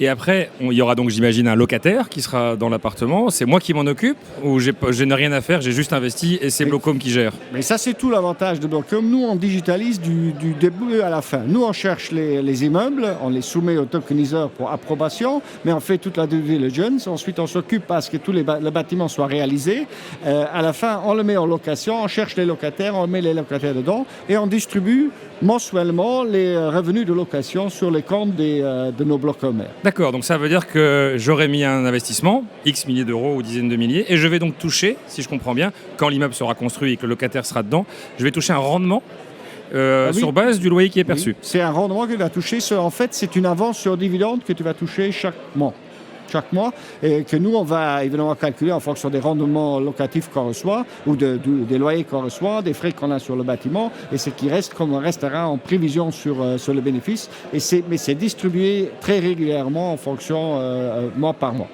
Et après, il y aura donc, j'imagine, un locataire qui sera dans l'appartement. C'est moi qui m'en occupe ou je n'ai rien à faire, j'ai juste investi et c'est Blocom qui gère? Mais ça, c'est tout l'avantage de Blocom. Nous, on digitalise du début à la fin. Nous, on cherche les immeubles, on les soumet au tokeniseur pour approbation, mais on fait toute la due diligence. Ensuite, on s'occupe parce que le bâtiment soit réalisé. À la fin, on le met en location, on cherche les locataires, on met les locataires dedans et on distribue mensuellement les revenus de location sur les comptes de nos Blocomers. D'accord, donc ça veut dire que j'aurais mis un investissement, X milliers d'euros ou dizaines de milliers, et je vais donc toucher, si je comprends bien, quand l'immeuble sera construit et que le locataire sera dedans, je vais toucher un rendement Oui. sur base du loyer qui est perçu. Oui. C'est un rendement que tu vas toucher. En fait, c'est une avance sur dividende que tu vas toucher chaque mois. Et que nous, on va évidemment calculer en fonction des rendements locatifs qu'on reçoit ou des loyers qu'on reçoit, des frais qu'on a sur le bâtiment et ce qui reste comme restera en prévision sur le bénéfice. Mais c'est distribué très régulièrement en fonction mois par mois.